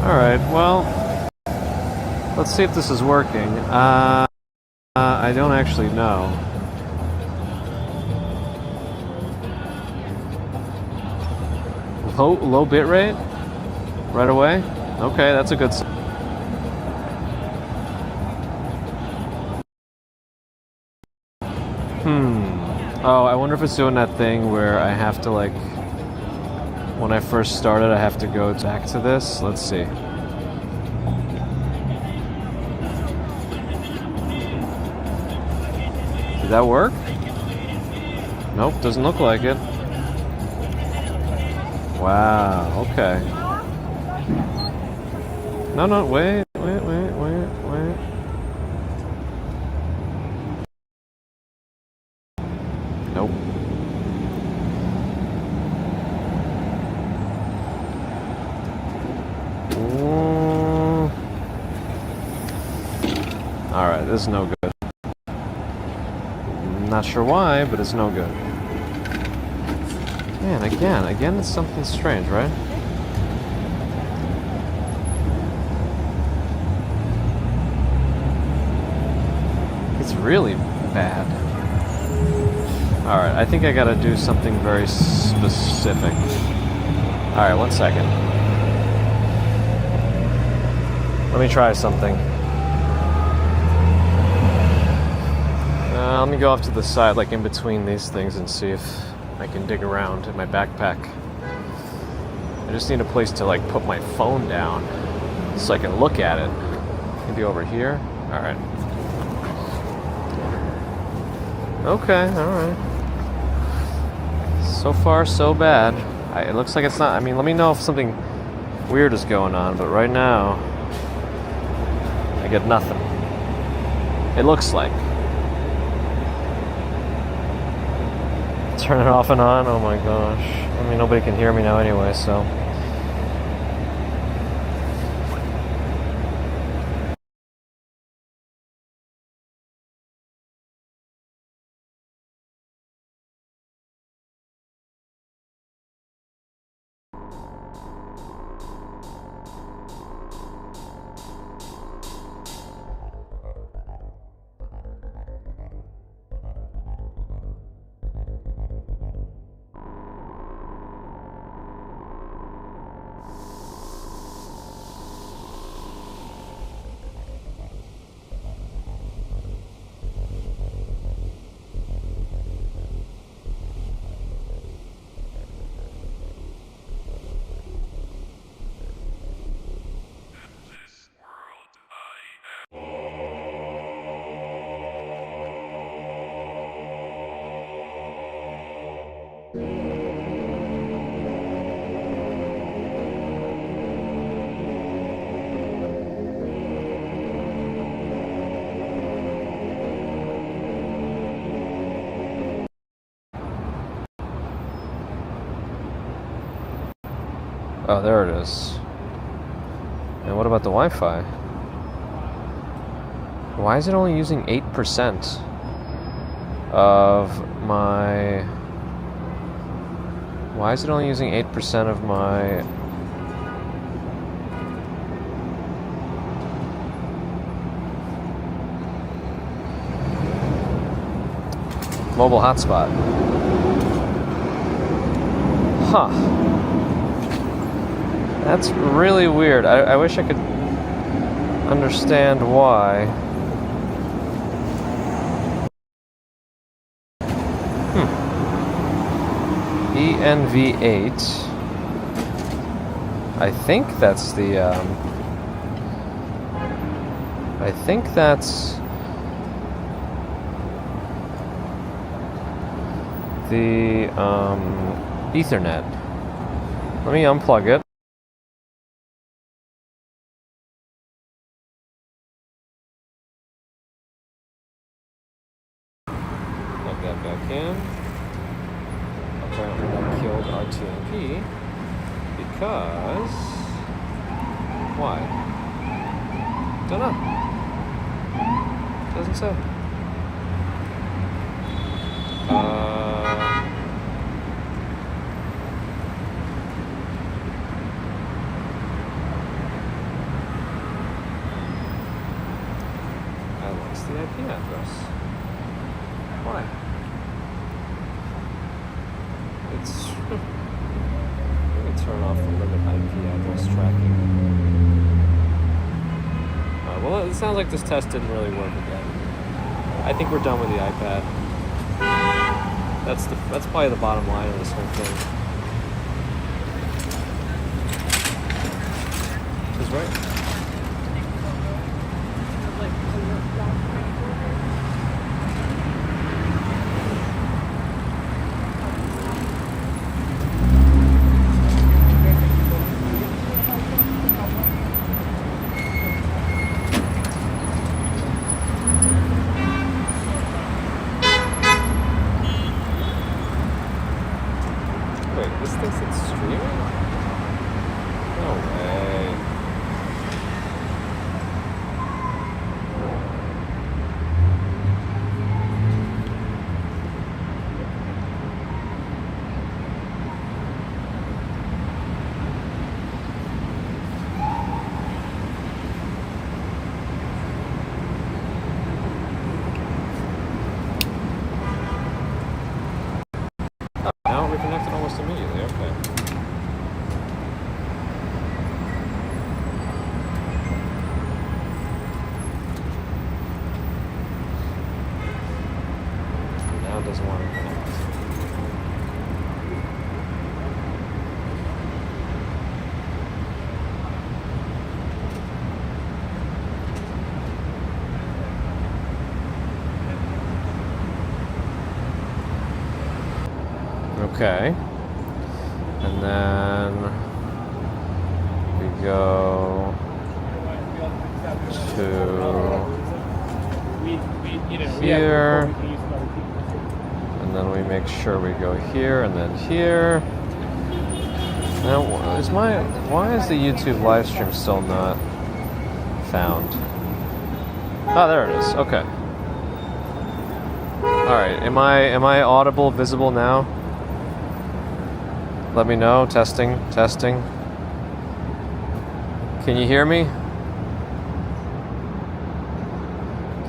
Alright, well, let's see if this is working. I don't actually know. Low bit rate? Right away? Okay, that's a good sign. Oh, I wonder if it's doing that thing where I have to, like, when I first started, I have to go back to this. Let's see. Did that work? Nope, doesn't look like it. Wow, okay. No, wait. Nope. Alright, this is no good. Not sure why, but it's no good. Man, again it's something strange, right? It's really bad. Alright, I think I gotta do something very specific. Alright, 1 second. Let me try something. Let me go off to the side, like in between these things, and see if I can dig around in my backpack. I just need a place to, like, put my phone down so I can look at it. Maybe over here? Alright. Okay, alright. So far, so bad. It looks like it's not. I mean, let me know if something weird is going on, but right now, I get nothing. It looks like. Turn it off and on? Oh my gosh. I mean, nobody can hear me now anyway, so. Oh, there it is. And what about the Wi-Fi? Why is it only using 8% of my... Why is it only using 8% of my... mobile hotspot? Huh. That's really weird. I wish I could understand why. ENV8. I think that's the, I think that's the, Ethernet. Let me unplug it. Plug that back in. Apparently that killed R2MP because... Why? Don't know. Doesn't say. lost the IP address. Why? It's... Let me turn off the limit IP address tracking. Well, it sounds like this test didn't really work again. I think we're done with the iPad. That's probably the bottom line of this whole thing. Is right. This thinks it's streaming? No way. Now it reconnected almost immediately, okay. Now it doesn't want to connect. Okay. And then we go to here, and then we make sure we go here and then here. Now, why is the YouTube live stream still not found? Oh, there it is. Okay. All right. Am I audible, visible now? Let me know. Testing. Can you hear me?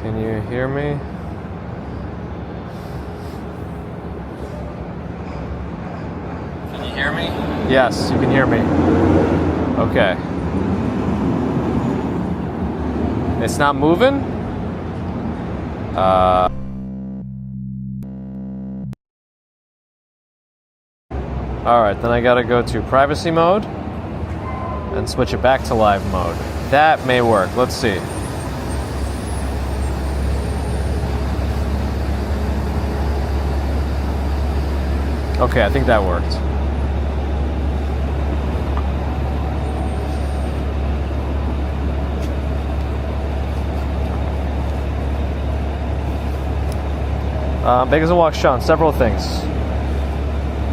Can you hear me? Can you hear me? Yes, you can hear me. Okay. It's not moving? Alright, then I gotta go to privacy mode and switch it back to live mode. That may work. Let's see. Okay, I think that worked. Big as a walk, Sean. Several things.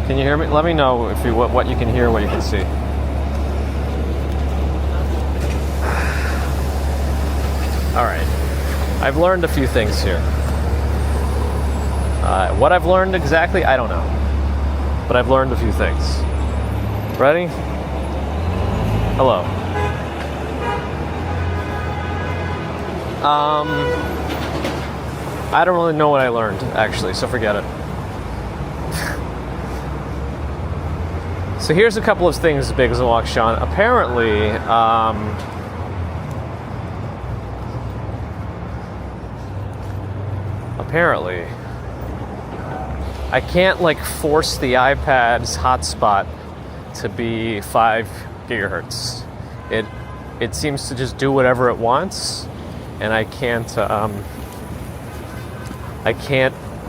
Can you hear me? Let me know if what you can hear, what you can see. All right. I've learned a few things here. What I've learned exactly, I don't know. But I've learned a few things. Ready? Hello. I don't really know what I learned, actually, so forget it. So here's a couple of things big as a walk, Sean. Apparently, I can't force the iPad's hotspot to be 5 gigahertz. It seems to just do whatever it wants, and I can't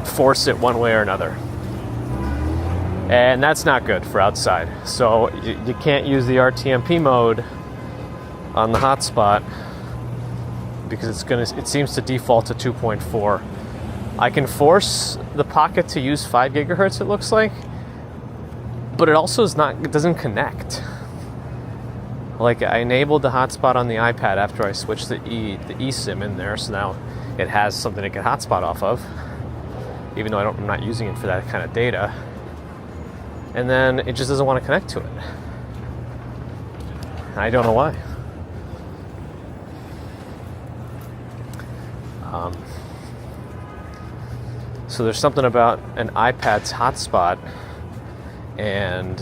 force it one way or another. And that's not good for outside. So you can't use the RTMP mode on the hotspot because it seems to default to 2.4. I can force the Pocket to use 5 gigahertz, it looks like, but it doesn't connect. I enabled the hotspot on the iPad after I switched the eSIM in there, so now it has something it can hotspot off of, even though I'm not using it for that kind of data. And then it just doesn't want to connect to it. I don't know why. Um, so there's something about an iPad's hotspot and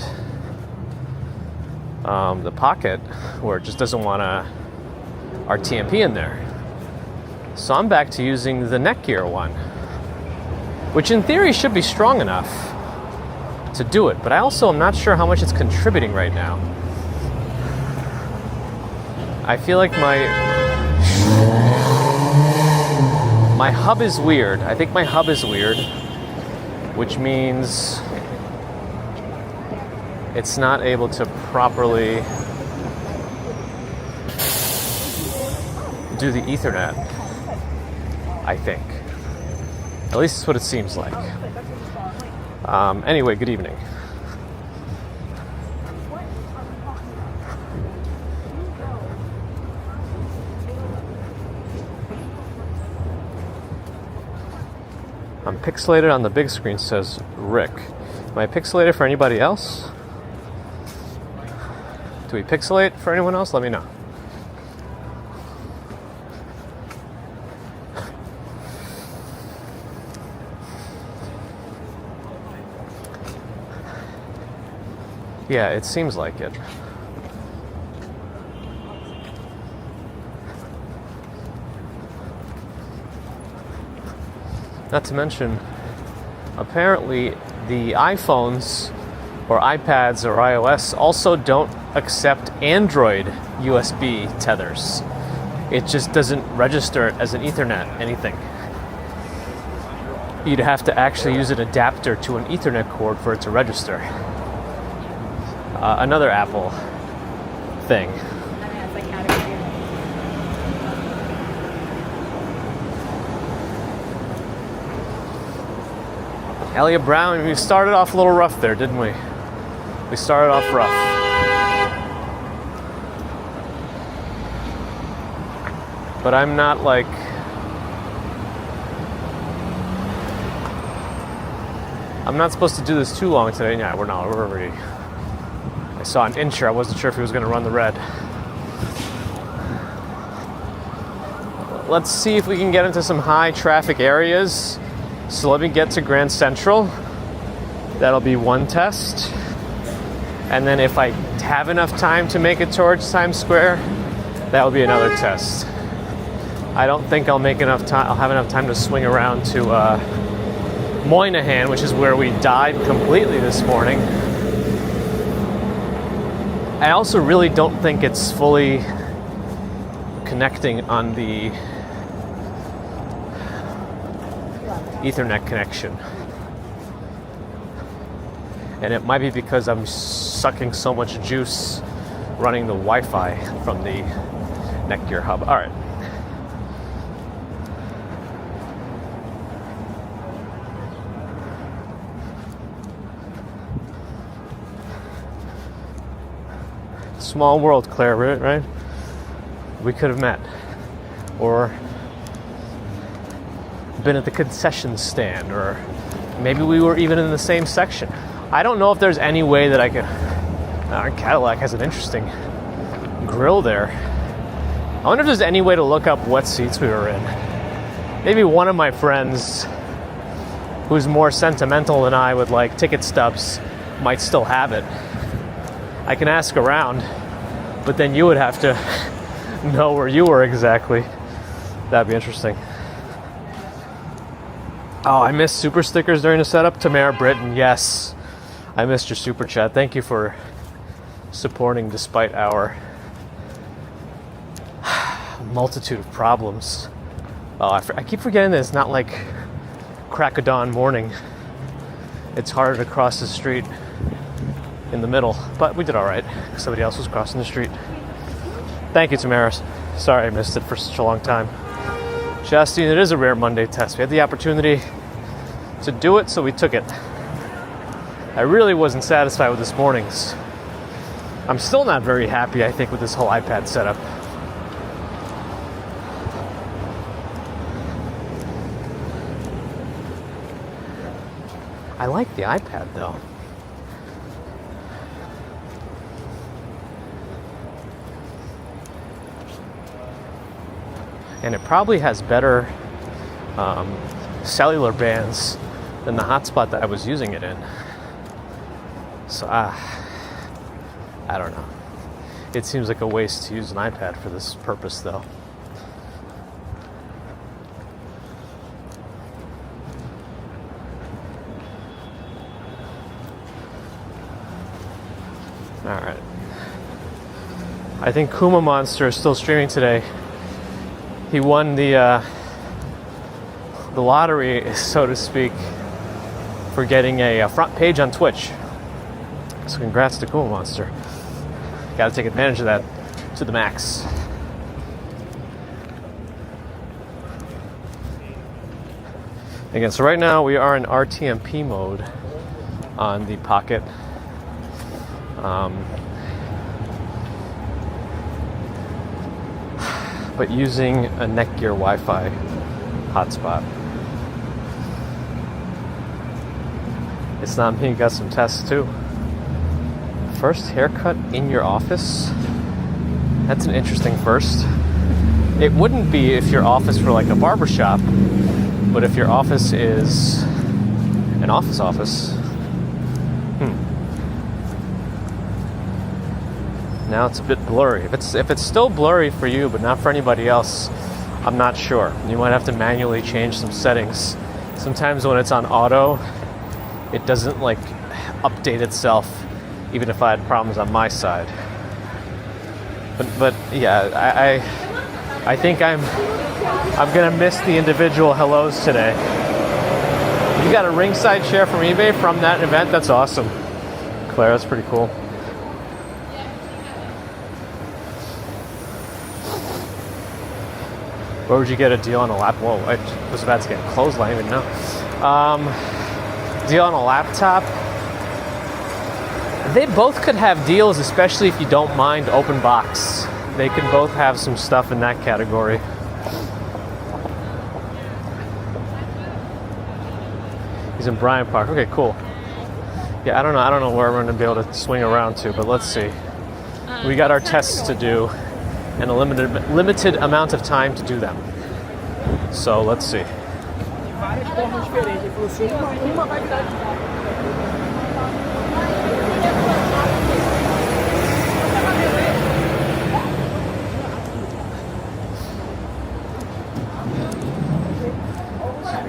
the Pocket where it just doesn't want RTMP in there. So I'm back to using the Netgear one, which in theory should be strong enough to do it, but I also am not sure how much it's contributing right now. I feel like my hub is weird. I think my hub is weird, which means it's not able to properly do the Ethernet, I think. At least it's what it seems like. Anyway, good evening. I'm pixelated on the big screen, says Rick. Am I pixelated for anybody else? Do we pixelate for anyone else? Let me know. Yeah, it seems like it. Not to mention, apparently the iPhones or iPads or iOS also don't accept Android USB tethers. It just doesn't register as an Ethernet anything. You'd have to actually use an adapter to an Ethernet cord for it to register. Another Apple thing. Elliot Brown, we started off a little rough there, didn't we? We started off rough. But I'm not like... I'm not supposed to do this too long today. Yeah, we're not. We're already... I saw an incher. I wasn't sure if he was going to run the red. Let's see if we can get into some high traffic areas. So let me get to Grand Central. That'll be one test. And then if I have enough time to make it towards Times Square, that will be another test. I don't think I'll make enough time. I'll have enough time to swing around to Moynihan, which is where we died completely this morning. I also really don't think it's fully connecting on the Ethernet connection. And it might be because I'm sucking so much juice running the Wi-Fi from the Netgear hub. All right. Small world, Claire, right? We could have met. Or been at the concession stand, or maybe we were even in the same section. I don't know if there's any way that I could... Our Cadillac has an interesting grill there. I wonder if there's any way to look up what seats we were in. Maybe one of my friends who's more sentimental than I with like ticket stubs might still have it. I can ask around, but then you would have to know where you were exactly. That'd be interesting. Oh, I missed super stickers during the setup. Tamara Britton, yes. I missed your super chat. Thank you for supporting despite our multitude of problems. Oh, I keep forgetting that it's not like crack of dawn morning. It's harder to cross the street in the middle, but we did all right. Somebody else was crossing the street. Thank you, Tamaris. Sorry I missed it for such a long time. Justine, it is a rare Monday test. We had the opportunity to do it, so we took it. I really wasn't satisfied with this morning's. I'm still not very happy, I think, with this whole iPad setup. I like the iPad, though. And it probably has better cellular bands than the hotspot that I was using it in. So, I don't know. It seems like a waste to use an iPad for this purpose, though. Alright. I think Kuma Monster is still streaming today. He won the lottery, so to speak, for getting a front page on Twitch. So congrats to Kuma Monster. Got to take advantage of that to the max. Again, so right now we are in RTMP mode on the Pocket. But using a Netgear Wi-Fi hotspot. It's not me, got some tests too. First haircut in your office? That's an interesting first. It wouldn't be if your office were like a barbershop, but if your office is an office. Now it's a bit blurry. If it's still blurry for you, but not for anybody else, I'm not sure. You might have to manually change some settings. Sometimes when it's on auto, it doesn't like update itself, even if I had problems on my side. But yeah, I think I'm gonna miss the individual hellos today. You got a ringside share from eBay from that event? That's awesome. Claire, that's pretty cool. Where would you get a deal on a laptop? Whoa, I was about to get a clothesline, I didn't even know. Deal on a laptop? They both could have deals, especially if you don't mind open box. They could both have some stuff in that category. He's in Bryant Park. Okay, cool. Yeah, I don't know where we're going to be able to swing around to, but let's see. We got our tests to do and a limited amount of time to do them. So let's see.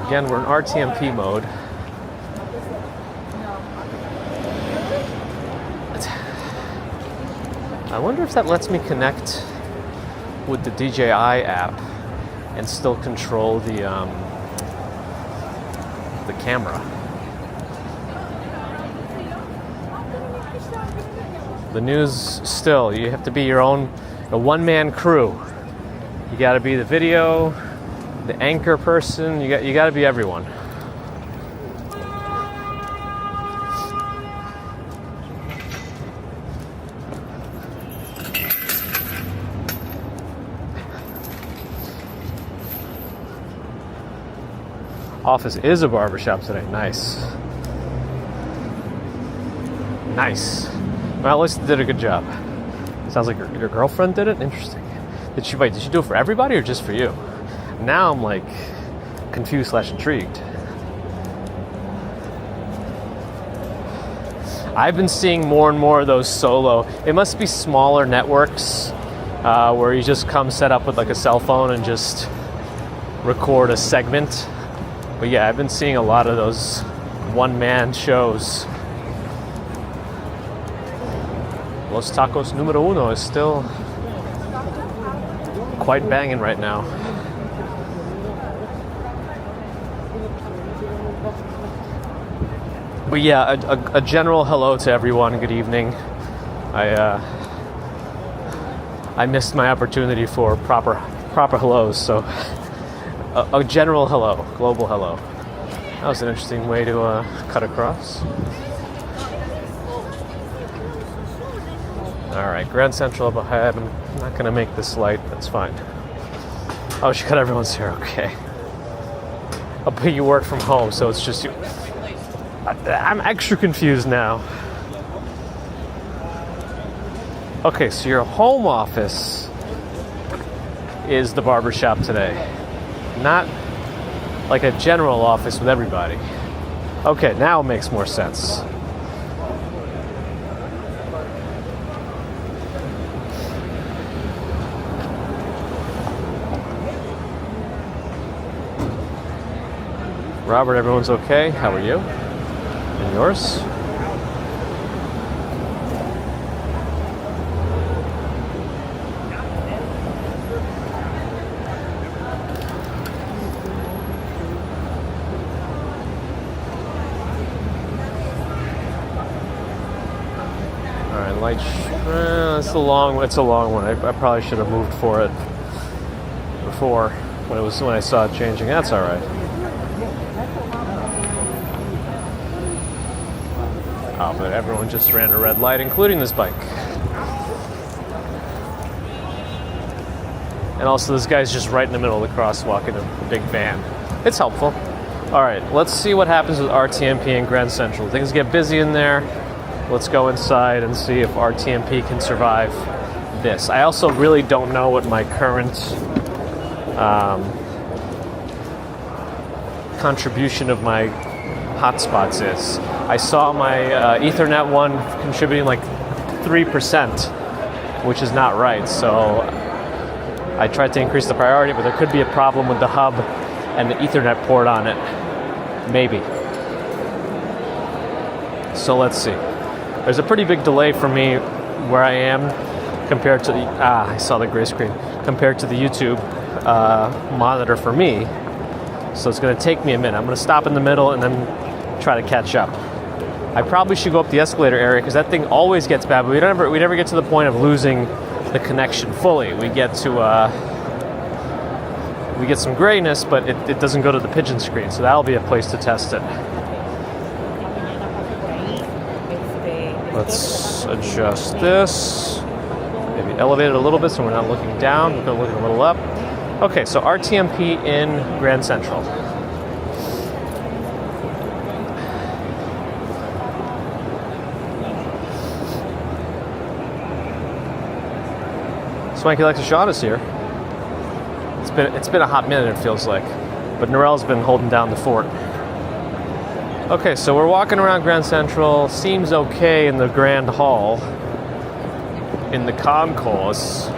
Again, we're in RTMP mode. I wonder if that lets me connect with the DJI app and still control the camera. The news still, you have to be your own, a one-man crew. You got to be the video, the anchor person. You got to be everyone. Office is a barbershop today. Nice. Nice. Well, at least did a good job. Sounds like your girlfriend did it? Interesting. Did she do it for everybody or just for you? Now I'm like confused / intrigued. I've been seeing more and more of those solo. It must be smaller networks where you just come set up with like a cell phone and just record a segment. But yeah, I've been seeing a lot of those one-man shows. Los Tacos Número Uno is still quite banging right now. But yeah, a general hello to everyone. Good evening. I missed my opportunity for proper hellos, so a general hello, global hello. That was an interesting way to cut across. All right, Grand Central up ahead. I'm not going to make this light. That's fine. Oh, she cut everyone's hair. Okay. But you work from home, so it's just you. I'm extra confused now. Okay, so your home office is the barbershop today. Not like a general office with everybody. Okay, now it makes more sense. Robert, everyone's okay? How are you? And yours? Alright, light. It's a long one. I probably should have moved for it before when I saw it changing. That's alright. Oh, but everyone just ran a red light, including this bike. And also, this guy's just right in the middle of the crosswalk in a big van. It's helpful. All right, let's see what happens with RTMP in Grand Central. Things get busy in there. Let's go inside and see if RTMP can survive this. I also really don't know what my current contribution of my hotspots is. I saw my Ethernet one contributing like 3%, which is not right. So I tried to increase the priority, but there could be a problem with the hub and the Ethernet port on it. Maybe. So let's see. There's a pretty big delay for me where I am compared to the... I saw the gray screen. Compared to the YouTube monitor for me. So it's going to take me a minute. I'm going to stop in the middle and then try to catch up. I probably should go up the escalator area because that thing always gets bad, but we never get to the point of losing the connection fully. We get to we get some grayness, but it doesn't go to the pigeon screen, so that'll be a place to test it. Let's adjust this. Maybe elevate it a little bit so we're not looking down, we're looking a little up. Okay, so RTMP in Grand Central. Swanky Lexus Sean is here. It's been a hot minute, it feels like, but Norell's been holding down the fort. Okay, so we're walking around Grand Central. Seems okay in the Grand Hall, in the concourse,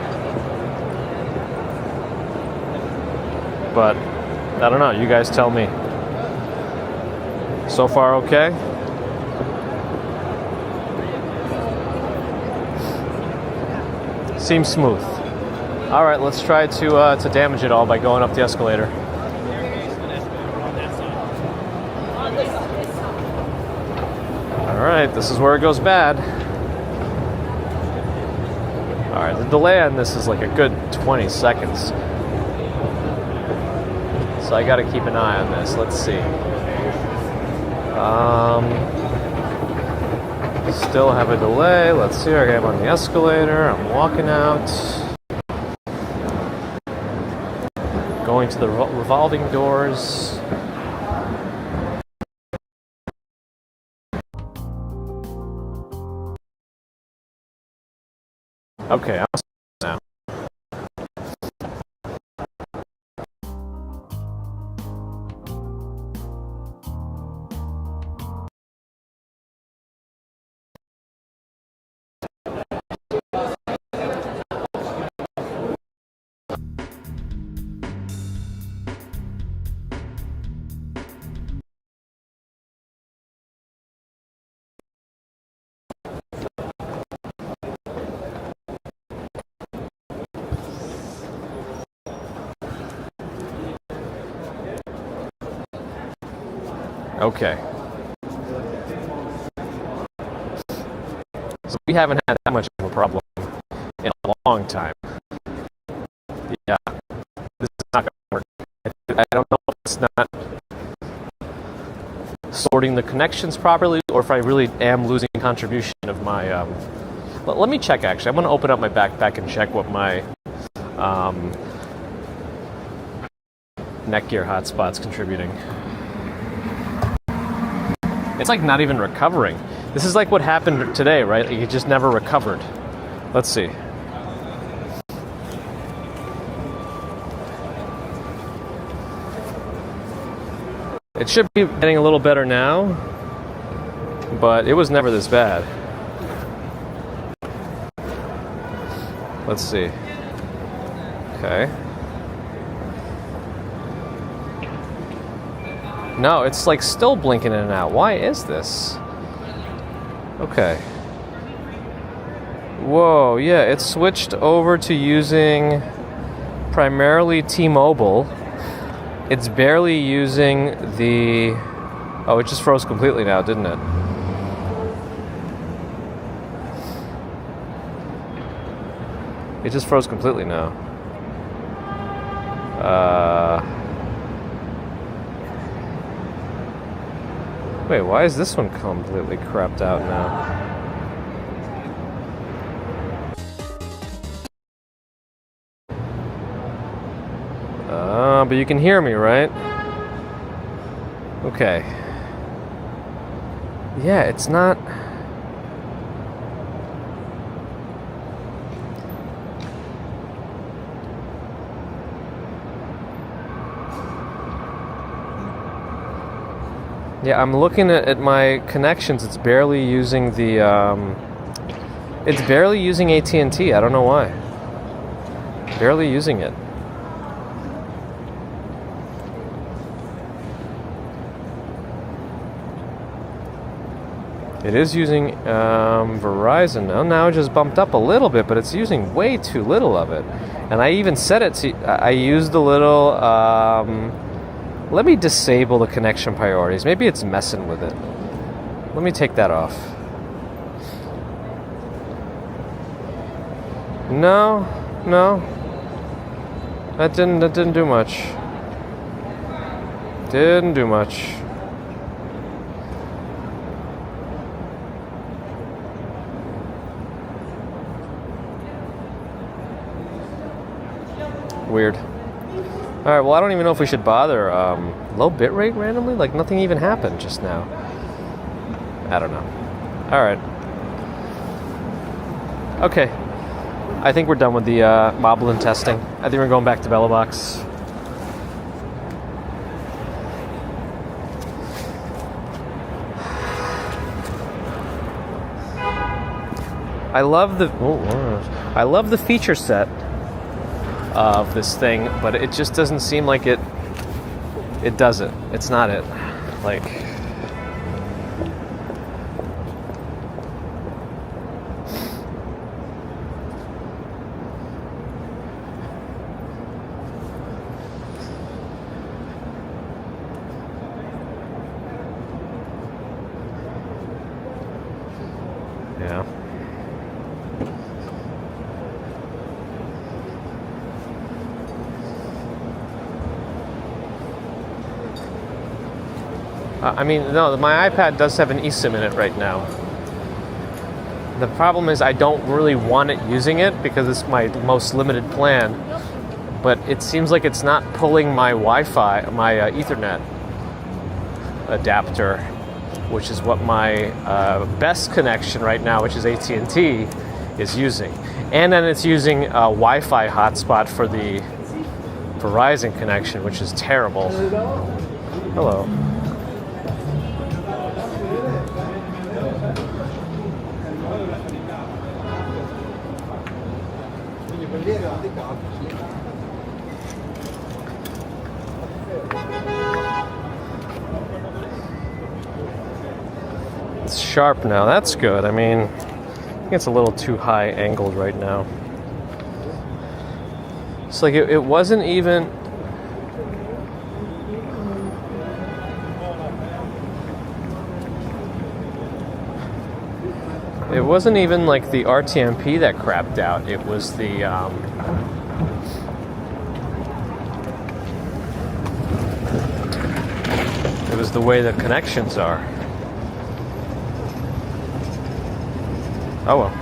but I don't know. You guys tell me. So far, okay. Seems smooth. All right, let's try to damage it all by going up the escalator. All right, this is where it goes bad. All right, the delay on this is like a good 20 seconds. So I got to keep an eye on this. Let's see. Still have a delay. Let's see. I am on the escalator. I'm walking out. Going to the revolving doors. Okay, I'm now. Okay. So we haven't had that much of a problem in a long time. Yeah. This is not going to work. I don't know if it's not sorting the connections properly or if I really am losing contribution of my... Let me check, actually. I'm going to open up my backpack and check what my Netgear hotspot's contributing. It's like not even recovering. This is like what happened today, right? Like it just never recovered. Let's see. It should be getting a little better now, but it was never this bad. Let's see. Okay. No, it's like still blinking in and out. Why is this? Okay. Whoa, yeah, it switched over to using primarily T-Mobile. It's barely using the... Oh, it just froze completely now, didn't it? It just froze completely now. Wait, why is this one completely crapped out now? But you can hear me, right? Okay. Yeah, it's not... Yeah, I'm looking at my connections. It's barely using the... It's barely using AT&T. I don't know why. Barely using it. It is using Verizon now. Now it just bumped up a little bit, but it's using way too little of it. And I even set it to... I used a little... let me disable the connection priorities. Maybe it's messing with it. Let me take that off. No. That didn't do much. Didn't do much. Weird. Alright, well, I don't even know if we should bother. Low bitrate randomly? Like, nothing even happened just now. I don't know. Alright. Okay. I think we're done with the Moblin testing. I think we're going back to Bellabox. I love the feature set of this thing, but it just doesn't seem like it does it. It's not it. Like, yeah. I mean, no, my iPad does have an eSIM in it right now. The problem is I don't really want it using it because it's my most limited plan. But it seems like it's not pulling my Wi-Fi, my Ethernet adapter, which is what my best connection right now, which is AT&T, is using. And then it's using a Wi-Fi hotspot for the Verizon connection, which is terrible. Hello. It's sharp now. That's good. I mean, I think it's a little too high angled right now. It's like it wasn't even... It wasn't even like the RTMP that crapped out. It was the... It was the way the connections are. Oh well.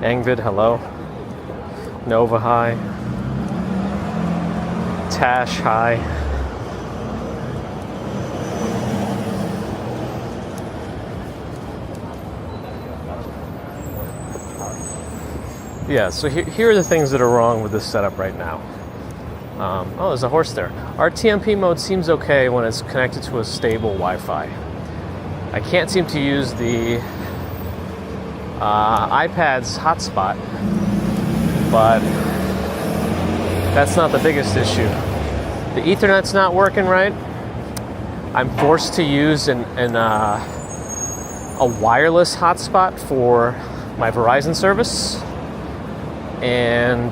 Angvid, hello. Nova, hi. Tash, hi. Yeah, so here are the things that are wrong with this setup right now. Oh, there's a horse there. RTMP mode seems okay when it's connected to a stable Wi-Fi. I can't seem to use the iPad's hotspot, but that's not the biggest issue. The Ethernet's not working right. I'm forced to use a wireless hotspot for my Verizon service, and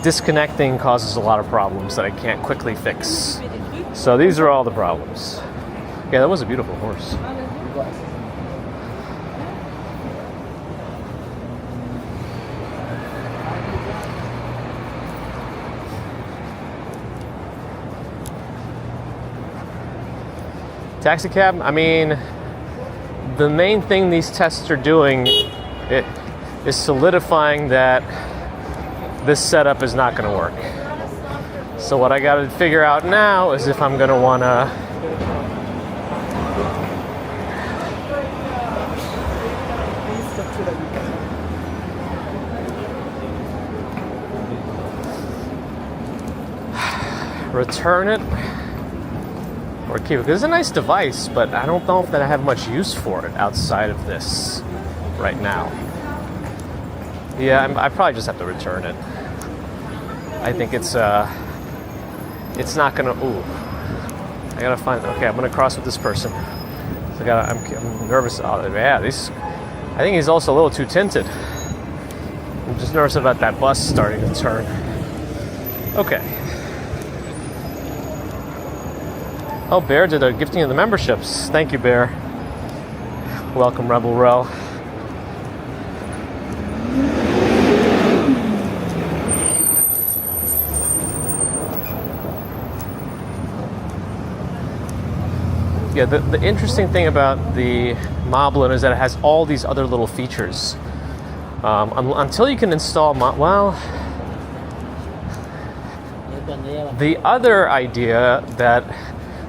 disconnecting causes a lot of problems that I can't quickly fix. So these are all the problems. Yeah, that was a beautiful horse. Taxi cab, I mean, the main thing these tests are doing is solidifying that this setup is not going to work. So what I got to figure out now is if I'm going to want to return it or keep it. It's a nice device, but I don't know if that I have much use for it outside of this right now. Yeah, I probably just have to return it. I think it's not gonna. Ooh, I gotta find. Okay, I'm gonna cross with this person. So I'm nervous. Oh, yeah, I think he's also a little too tinted. I'm just nervous about that bus starting to turn. Okay. Oh, Bear did a gifting of the memberships. Thank you, Bear. Welcome, Rebel Row. Yeah, the interesting thing about the Moblin is that it has all these other little features. Until you can install the other idea that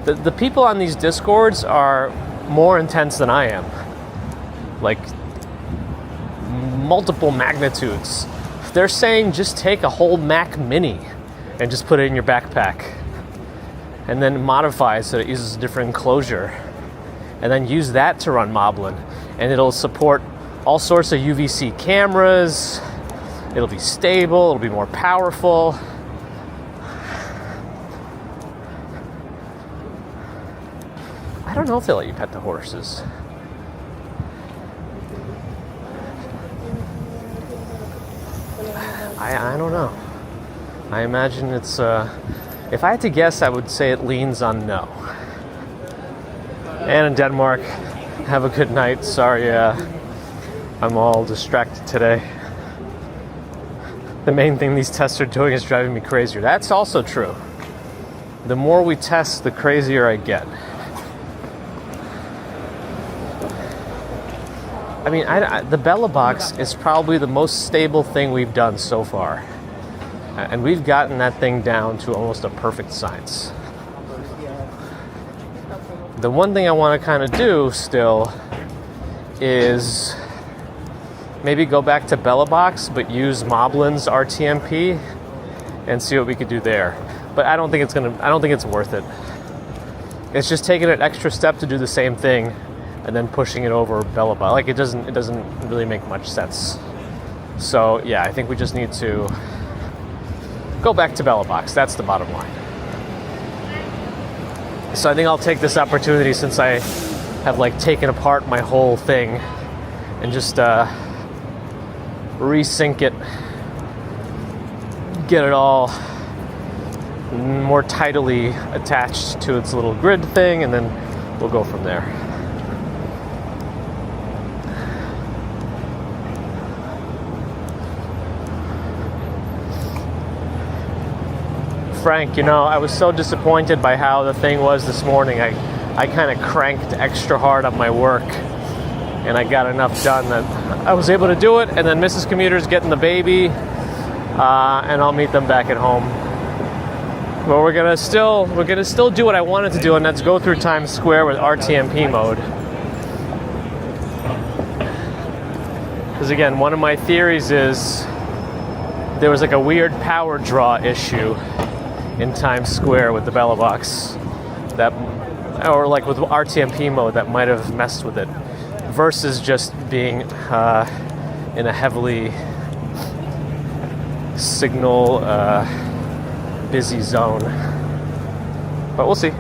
the people on these Discords are more intense than I am. Like, multiple magnitudes. They're saying just take a whole Mac Mini and just put it in your backpack. And then modify it so it uses a different enclosure. And then use that to run Moblin. And it'll support all sorts of UVC cameras. It'll be stable, it'll be more powerful. I don't know if they'll let you pet the horses. I don't know. I imagine it's, if I had to guess, I would say it leans on no. And in Denmark, have a good night. Sorry, I'm all distracted today. The main thing these tests are doing is driving me crazier. That's also true. The more we test, the crazier I get. I mean, the Bella box is probably the most stable thing we've done so far. And we've gotten that thing down to almost a perfect science. The one thing I want to kind of do still is maybe go back to Bella box, but use Moblin's RTMP and see what we could do there. But I don't think it's worth it. It's just taking an extra step to do the same thing and then pushing it over Bella box. Like, it doesn't really make much sense. So yeah, I think we just need to go back to Bella box. That's the bottom line. So I think I'll take this opportunity, since I have taken apart my whole thing, and just resync it, get it all more tightly attached to its little grid thing, and then we'll go from there. Frank, I was so disappointed by how the thing was this morning. I kind of cranked extra hard on my work, and I got enough done that I was able to do it. And then Mrs. Commuter's getting the baby, and I'll meet them back at home. But we're gonna still do what I wanted to do, and that's go through Times Square with RTMP mode. Because again, one of my theories is there was like a weird power draw issue in Times Square with the Bella Box, that, or like with RTMP mode, that might have messed with it, versus just being in a heavily signal busy zone. But we'll see.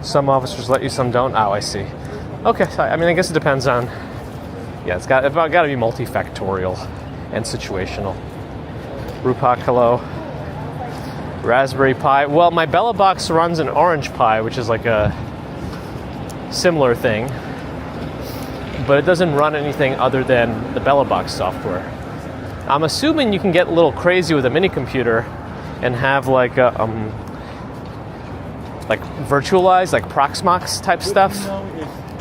Some officers let you, some don't. Oh, I see. Okay, I mean, I guess it depends on. Yeah, it's got to be multifactorial and situational. Rupak, hello. Raspberry Pi. Well, my Bella Box runs an Orange Pi, which is like a similar thing, but it doesn't run anything other than the Bella Box software. I'm assuming you can get a little crazy with a mini computer and have like a like virtualized, like Proxmox type stuff,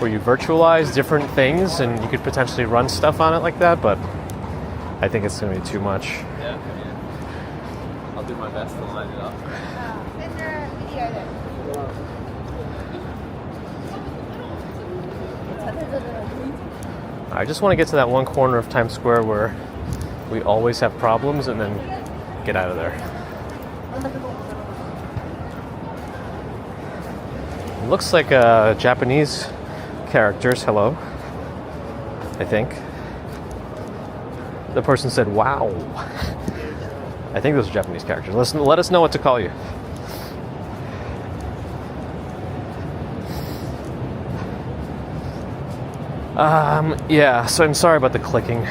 where you virtualize different things and you could potentially run stuff on it like that, but I think it's going to be too much. Yeah. I'll do my best to line it up. I just want to get to that one corner of Times Square where we always have problems and then get out of there. It looks like Japanese characters. Hello, I think. The person said, wow. I think those are Japanese characters. Let us know what to call you. Yeah, so I'm sorry about the clicking.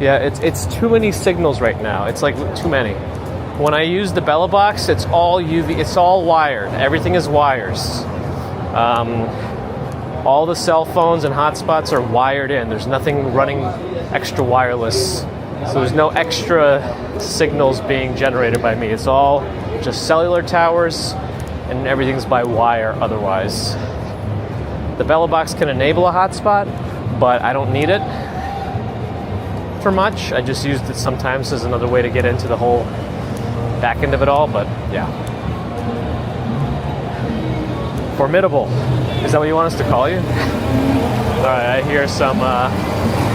Yeah, it's too many signals right now. It's like too many. When I use the Bella Box, it's all UV, it's all wired. Everything is wires. All the cell phones and hotspots are wired in. There's nothing running extra wireless. So there's no extra signals being generated by me. It's all just cellular towers, and everything's by wire otherwise. The Bella Box can enable a hotspot, but I don't need it for much. I just used it sometimes as another way to get into the whole back end of it all, but yeah. Formidable. Is that what you want us to call you? All right, I hear some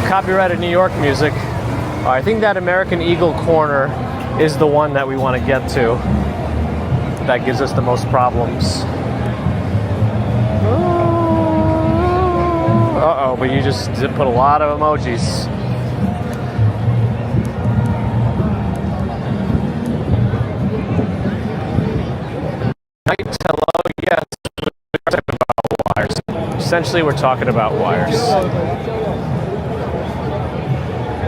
copyrighted New York music. I think that American Eagle corner is the one that we want to get to. That gives us the most problems. Uh-oh, but you just did put a lot of emojis. Night, hello, yes. We're talking about wires. Essentially, we're talking about wires.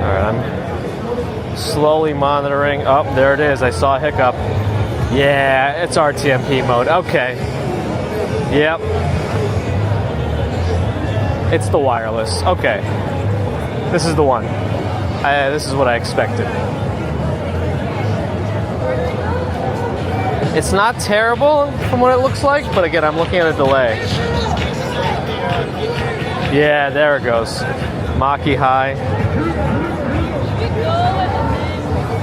Alright, I'm slowly monitoring. Oh, there it is. I saw a hiccup. Yeah, it's RTMP mode. Okay. Yep. It's the wireless. Okay. This is the one. This is what I expected. It's not terrible from what it looks like, but again, I'm looking at a delay. Yeah, there it goes. Maki high.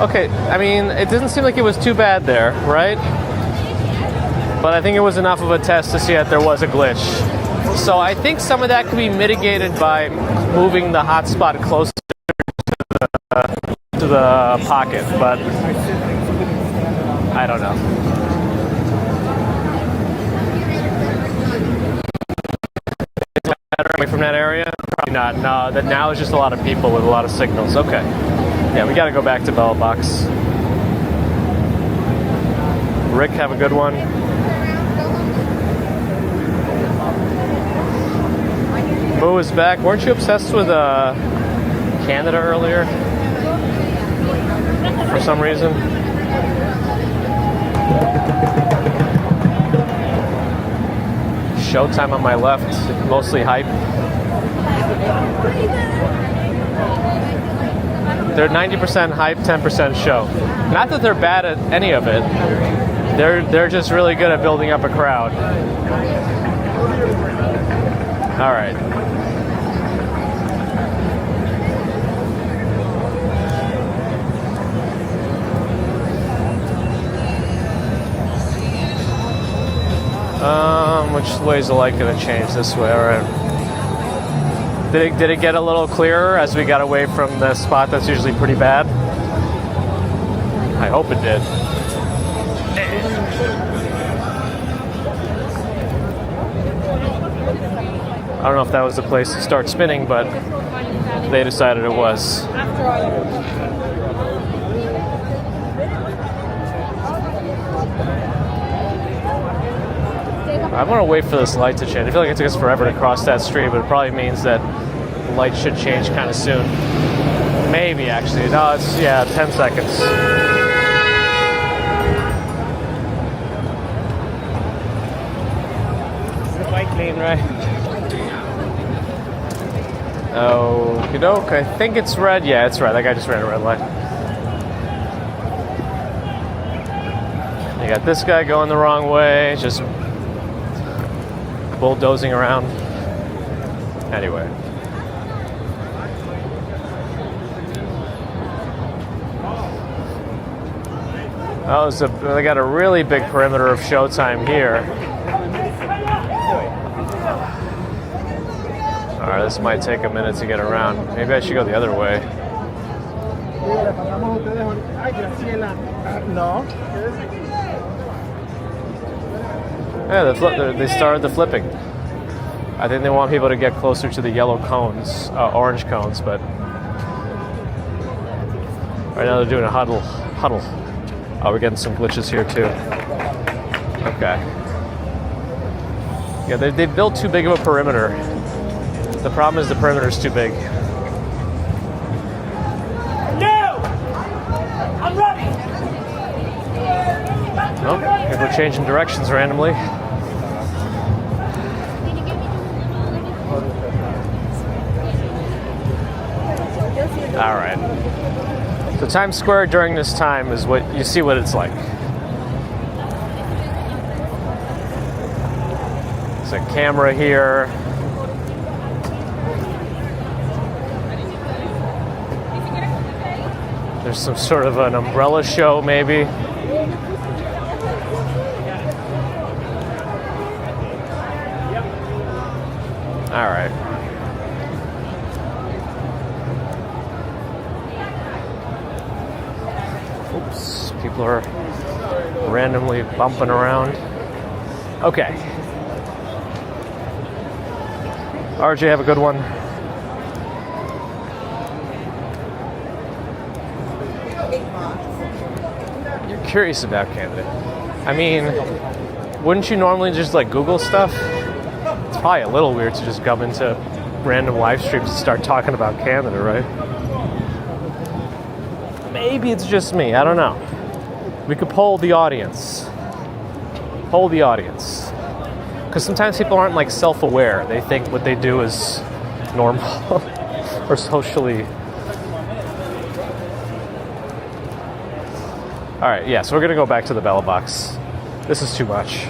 Okay, I mean, it didn't seem like it was too bad there, right? But I think it was enough of a test to see that there was a glitch. So I think some of that could be mitigated by moving the hotspot closer to the pocket, but I don't know. Better away from that area? Probably not. No, that now is just a lot of people with a lot of signals. Okay. Yeah, we got to go back to Bella Box. Rick, have a good one. Boo is back. Weren't you obsessed with Canada earlier? For some reason? Showtime on my left, mostly hype. They're 90% hype, 10% show. Not that they're bad at any of it. They're just really good at building up a crowd. All right. Which way is the light going to change? This way, all right. Did it get a little clearer as we got away from the spot that's usually pretty bad? I hope it did. I don't know if that was the place to start spinning, but they decided it was. I want to wait for this light to change. I feel like it took us forever to cross that street, but it probably means that the light should change kind of soon. Maybe, actually. No, it's, 10 seconds. The light clean, right? Okie doke. I think it's red. Yeah, it's red. That guy just ran a red light. You got this guy going the wrong way, just bulldozing around. Anyway. Oh, so they got a really big perimeter of showtime here. Alright, this might take a minute to get around. Maybe I should go the other way. Yeah, they started the flipping. I think they want people to get closer to the yellow cones, orange cones, but right now they're doing a huddle. Oh, we're getting some glitches here too. Okay. Yeah, they built too big of a perimeter. The problem is the perimeter is too big. No! I'm ready! Oh, people are changing directions randomly. All right. So Times Square during this time is what you see what it's like. There's a camera here. There's some sort of an umbrella show, maybe. All right. Oops, people are randomly bumping around. Okay. RJ, have a good one. You're curious about Canada. I mean, wouldn't you normally just like Google stuff? It's probably a little weird to just come into random live streams and start talking about Canada, right? Maybe it's just me. I don't know. We could poll the audience. Poll the audience. Because sometimes people aren't like self-aware. They think what they do is normal or socially. All right, yeah, so we're gonna go back to the Bella box. This is too much.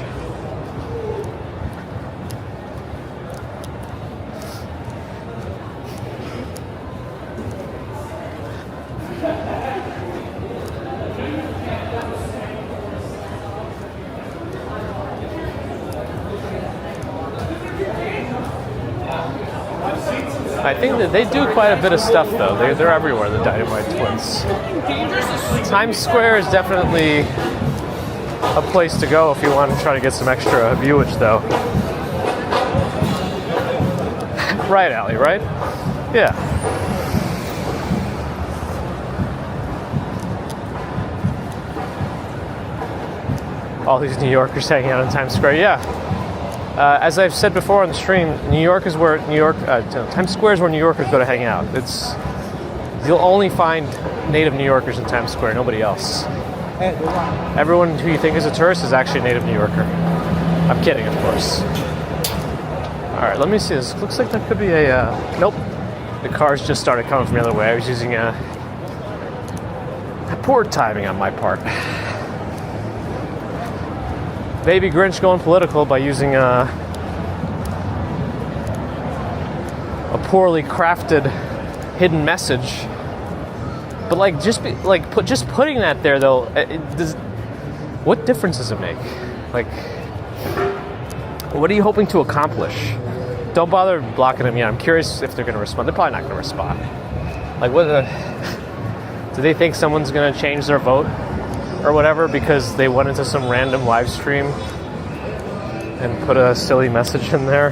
I think that they do quite a bit of stuff, though. They're everywhere, the Dynamite Twins. Times Square is definitely a place to go if you want to try to get some extra viewage, though. Right, Allie, right? Yeah. All these New Yorkers hanging out in Times Square, yeah. As I've said before on the stream, Times Square is where New Yorkers go to hang out. You'll only find native New Yorkers in Times Square, nobody else. Everyone who you think is a tourist is actually a native New Yorker. I'm kidding, of course. All right, let me see. This looks like that could be a. Nope, the cars just started coming from the other way. I was using a poor timing on my part. Baby Grinch going political by using a poorly crafted hidden message. But like, just putting that there though, what difference does it make? Like, What are you hoping to accomplish? Don't bother blocking them yet. I'm curious if they're going to respond. They're probably not going to respond. Like, do they think someone's going to change their vote or whatever because they went into some random live stream and put a silly message in there?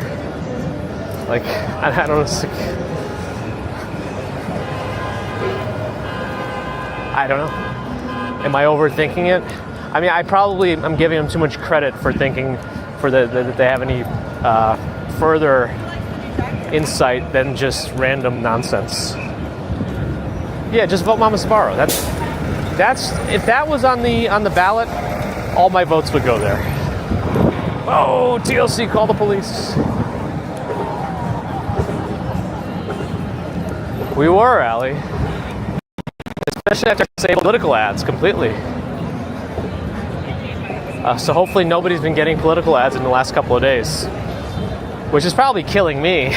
Like, I don't know. I don't know. Am I overthinking it? I mean, I'm giving them too much credit for thinking that they have any further insight than just random nonsense. Yeah, just vote Mama Sbarro. That's if that was on the ballot, all my votes would go there. Oh, TLC, call the police. We were, Allie. Especially after I disabled political ads completely. So hopefully nobody's been getting political ads in the last couple of days, which is probably killing me.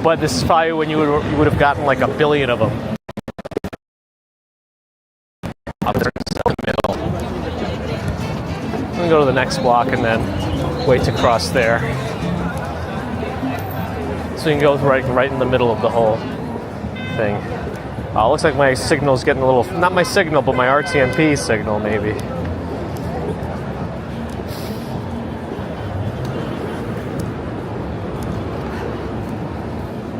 But this is probably when you would have gotten like 1 billion of them. I'm gonna go to the next block and then wait to cross there. So you can go right in the middle of the whole thing. Looks like my signal's getting a little, not my signal, but my RTMP signal maybe.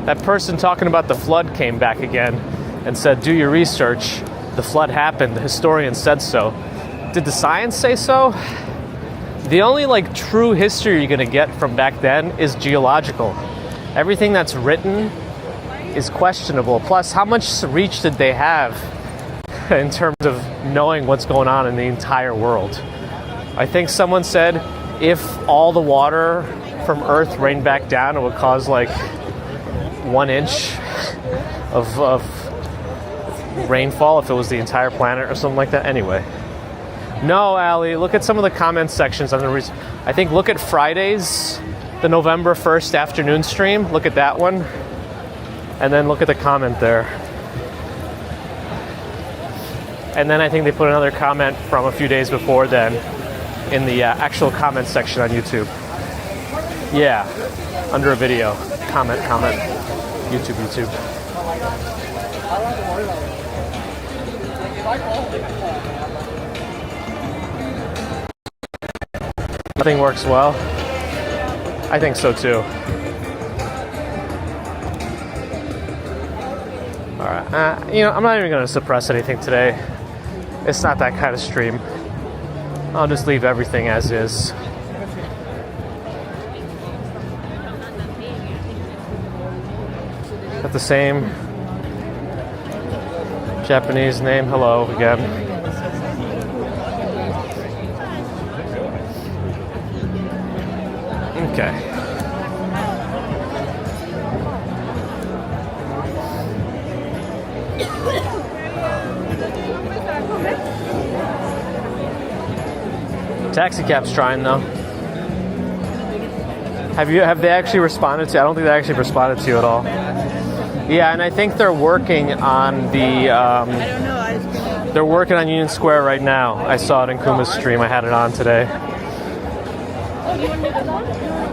That person talking about the flood came back again and said, do your research. The flood happened. The historian said so. Did the science say so? The only true history you're going to get from back then is geological. Everything that's written is questionable. Plus, how much reach did they have in terms of knowing what's going on in the entire world? I think someone said if all the water from Earth rained back down, it would cause 1 inch of rainfall if it was the entire planet or something like that. Anyway. No, Allie, look at some of the comment sections on the I think look at Friday's, the November 1st afternoon stream. Look at that one. And then look at the comment there. And then I think they put another comment from a few days before then in the actual comment section on YouTube. Yeah, under a video. Comment. YouTube. Nothing works well. I think so too. Alright, I'm not even going to suppress anything today. It's not that kind of stream. I'll just leave everything as is. Got the same Japanese name. Hello again. Okay. Taxi cab's trying though. Have they actually responded to you? I don't think they actually responded to you at all. Yeah, and I think they're working on the they're working on Union Square right now. I saw it in Kuma's stream. I had it on today.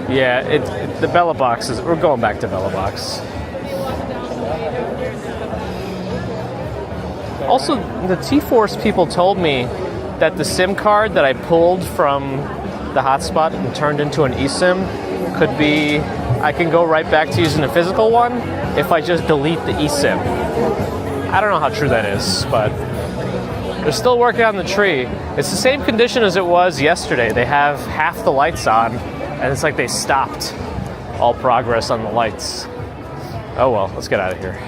Yeah, the Bella boxes. We're going back to Bella Box. Also, the T-Force people told me that the SIM card that I pulled from the hotspot and turned into an eSIM could be, I can go right back to using a physical one if I just delete the eSIM. I don't know how true that is, but they're still working on the tree. It's the same condition as it was yesterday. They have half the lights on, and it's like they stopped all progress on the lights. Oh well, let's get out of here.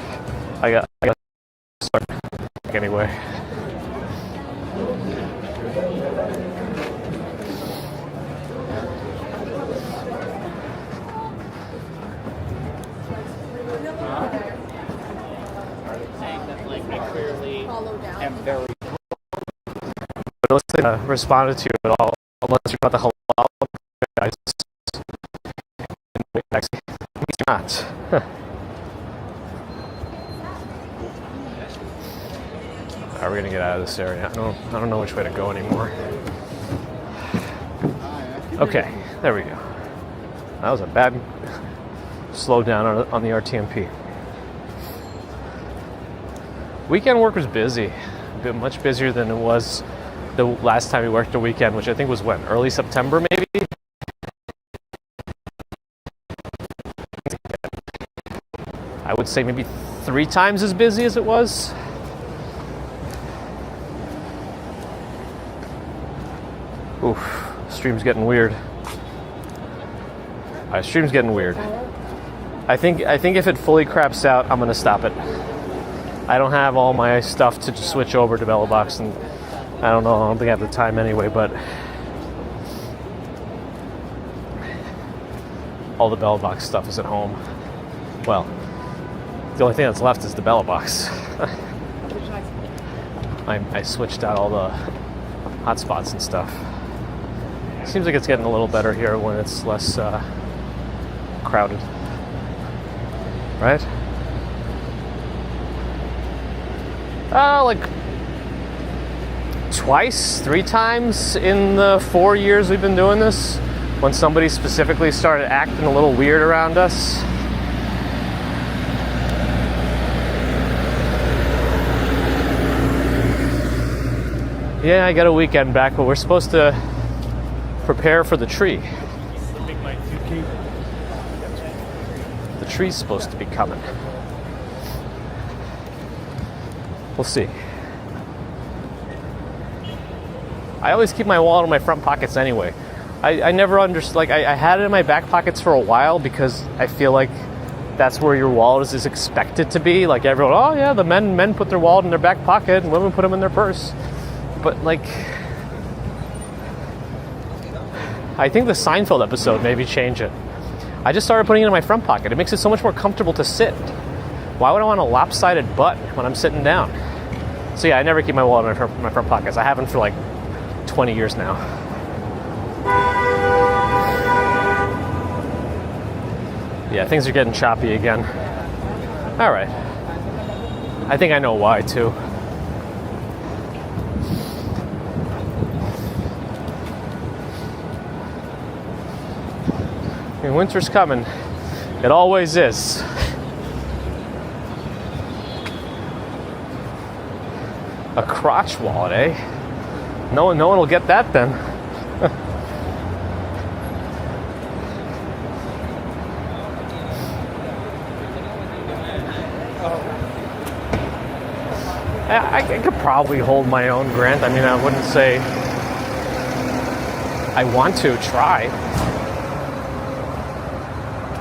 I got to start anyway. But let's say responded to you at all, unless you're about the halal guys. He's not. Huh. Alright, we're gonna get out of this area. I don't know which way to go anymore. Okay, there we go. That was a bad slowdown on the RTMP. Weekend work was busy, a bit much busier than it was the last time we worked a weekend, which I think was when? Early September, maybe? I would say maybe 3 times as busy as it was. Oof, stream's getting weird. Alright, stream's getting weird. I think if it fully craps out, I'm gonna stop it. I don't have all my stuff to just switch over to Bellabox, and I don't think I have the time anyway, but all the Bellabox stuff is at home. Well, the only thing that's left is the Bellabox. I switched out all the hotspots and stuff. Seems like it's getting a little better here when it's less crowded, right? Like twice, 3 times in the 4 years we've been doing this, when somebody specifically started acting a little weird around us. Yeah, I got a weekend back, but we're supposed to prepare for the tree. The tree's supposed to be coming. We'll see. I always keep my wallet in my front pockets anyway. I never understood, like I had it in my back pockets for a while because I feel like that's where your wallet is expected to be. Like everyone, oh yeah, the men put their wallet in their back pocket and women put them in their purse. But like, I think the Seinfeld episode maybe changed it. I just started putting it in my front pocket. It makes it so much more comfortable to sit. Why would I want a lopsided butt when I'm sitting down? So yeah, I never keep my wallet in my front pockets. I haven't for like 20 years now. Yeah, things are getting choppy again. All right. I think I know why too. I mean, winter's coming. It always is. A crotch wallet, eh? No one will get that then. I could probably hold my own, Grant. I mean, I wouldn't say I want to try,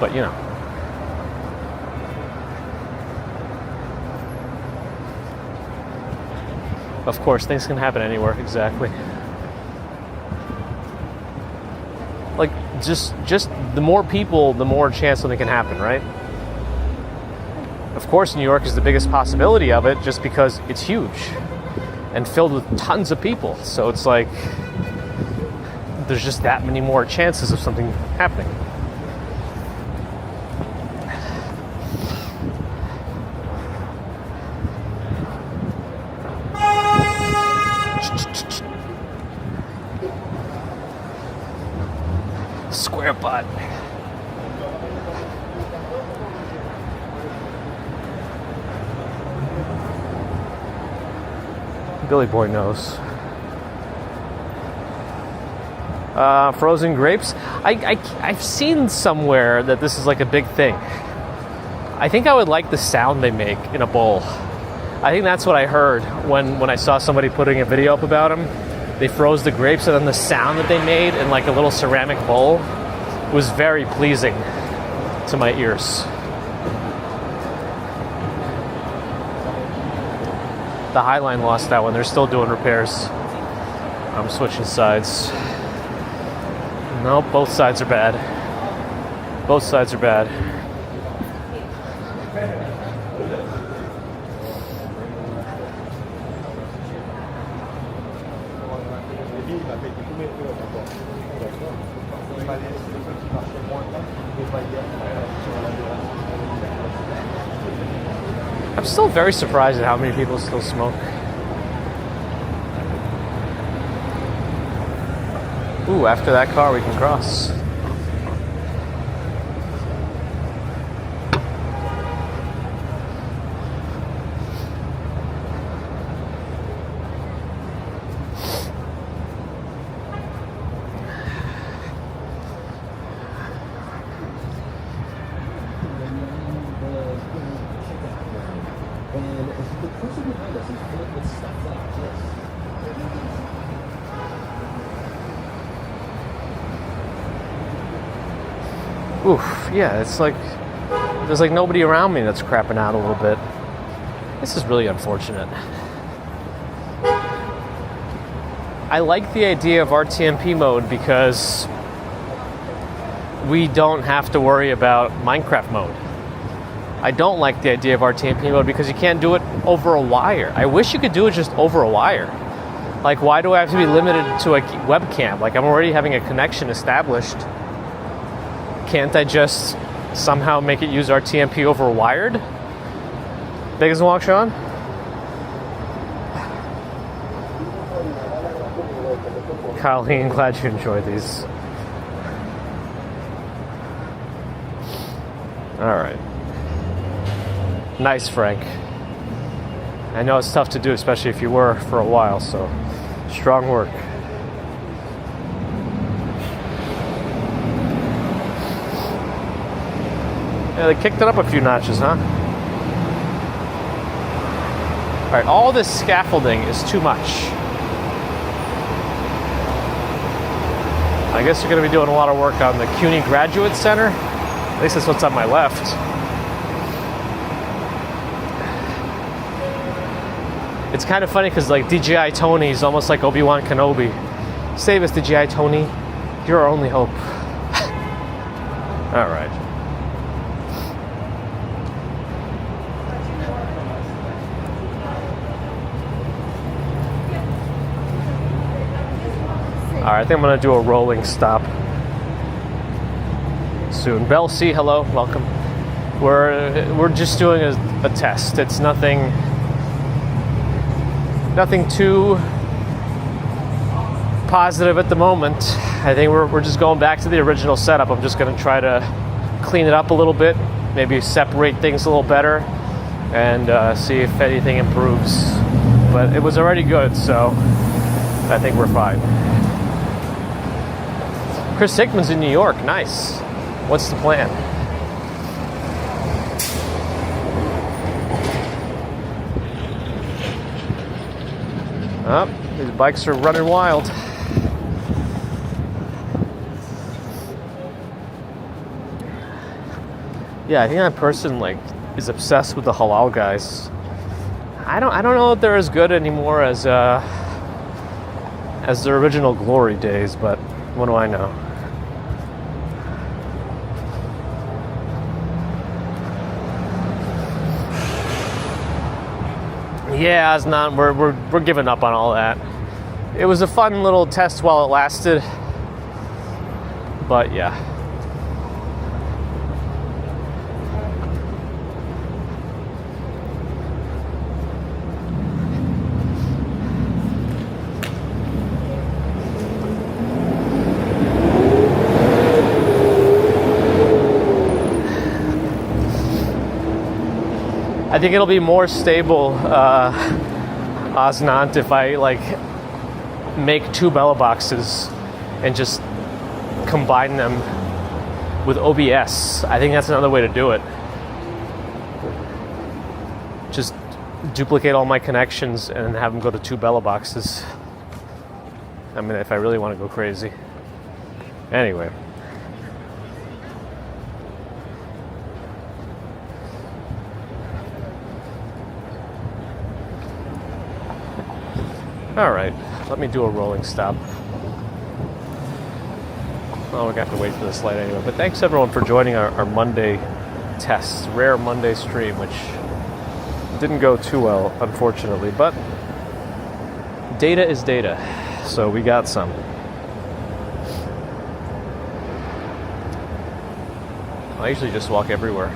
but you know. Of course, things can happen anywhere, exactly. Like, just the more people, the more chance something can happen, right? Of course, New York is the biggest possibility of it just because it's huge and filled with tons of people. So it's like, there's just that many more chances of something happening. Square butt. Billy Boy knows. Frozen grapes. I've seen somewhere that this is like a big thing. I think I would like the sound they make in a bowl. I think that's what I heard when I saw somebody putting a video up about them. They froze the grapes, and then the sound that they made in like a little ceramic bowl was very pleasing to my ears. The Highline lost that one. They're still doing repairs. I'm switching sides. Nope, both sides are bad. Both sides are bad. I'm still very surprised at how many people still smoke. Ooh, after that car we can cross. Oof, yeah, it's like there's like nobody around me that's crapping out a little bit. This is really unfortunate. I like the idea of RTMP mode because we don't have to worry about Minecraft mode. I don't like the idea of RTMP mode because you can't do it over a wire. I wish you could do it just over a wire. Like, why do I have to be limited to a webcam? Like, I'm already having a connection established. Can't I just somehow make it use RTMP over wired? Biggest walk, Sean? Colleen, glad you enjoyed these. Alright. Nice, Frank. I know it's tough to do, especially if you were for a while, so strong work. Yeah, they kicked it up a few notches, huh? Alright, all this scaffolding is too much. I guess you're going to be doing a lot of work on the CUNY Graduate Center. At least that's what's on my left. It's kind of funny because like DJI Tony is almost like Obi-Wan Kenobi. Save us, DJI Tony. You're our only hope. All right. All right, I think I'm gonna do a rolling stop soon. Bell C, hello, welcome. We're just doing a test. It's nothing too positive at the moment. I think we're just going back to the original setup. I'm just gonna try to clean it up a little bit, maybe separate things a little better, and see if anything improves. But it was already good, so I think we're fine. Chris Hickman's in New York. Nice. What's the plan? Oh, these bikes are running wild. Yeah, I think that person like is obsessed with the halal guys. I don't know if they're as good anymore as their original glory days, but what do I know? Yeah, it's not. We're giving up on all that. It was a fun little test while it lasted, but yeah. I think it'll be more stable, Osnant, if I like make two Bella boxes and just combine them with OBS. I think that's another way to do it. Just duplicate all my connections and have them go to two Bella boxes. I mean, if I really want to go crazy. Anyway. All right, let me do a rolling stop. Oh, we're gonna have to wait for this light anyway. But thanks everyone for joining our Monday test, rare Monday stream, which didn't go too well, unfortunately. But data is data, so we got some. I usually just walk everywhere.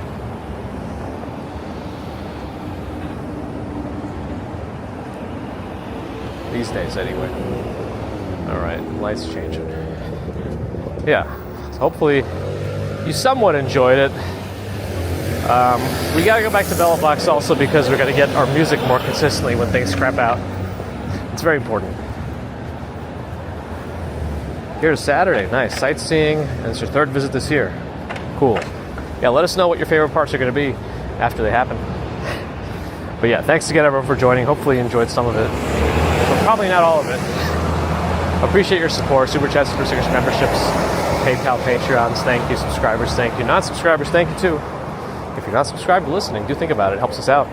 These days, anyway. All right, lights changing. Yeah, so hopefully you somewhat enjoyed it. We gotta go back to Bella Box also because we're gonna get our music more consistently when things scrap out. It's very important. Here's Saturday, nice sightseeing, and it's your third visit this year. Cool. Yeah, let us know what your favorite parts are gonna be after they happen. But yeah, thanks again everyone for joining. Hopefully you enjoyed some of it, but probably not all of it. Appreciate your support. Super chats, super stickers, memberships, PayPal, Patreons. Thank you. Subscribers, thank you. Non-subscribers, thank you too. If you're not subscribed but listening, do think about it. It helps us out.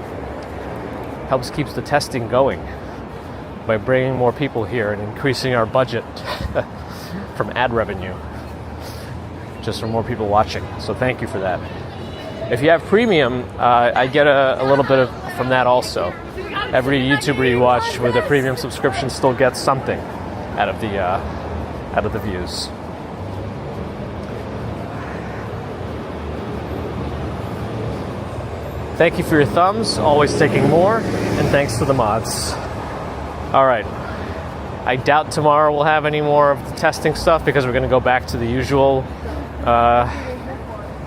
Helps keeps the testing going by bringing more people here and increasing our budget from ad revenue, just from more people watching. So thank you for that. If you have premium, I get a little bit from that also. Every YouTuber you watch with a premium subscription still gets something out of the views. Thank you for your thumbs, always taking more, and thanks to the mods. All right, I doubt tomorrow we'll have any more of the testing stuff because we're going to go back to the usual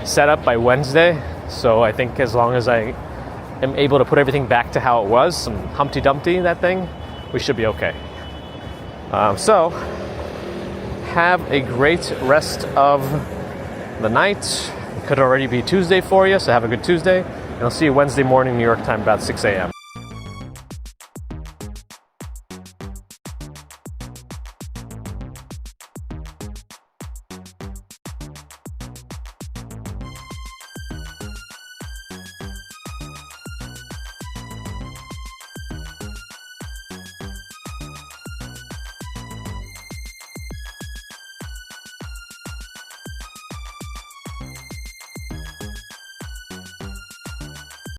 setup by Wednesday. So I think as long as I am able to put everything back to how it was, some Humpty Dumpty, that thing, we should be okay. So have a great rest of the night. It could already be Tuesday for you, so have a good Tuesday. And I'll see you Wednesday morning, New York time, about 6 a.m.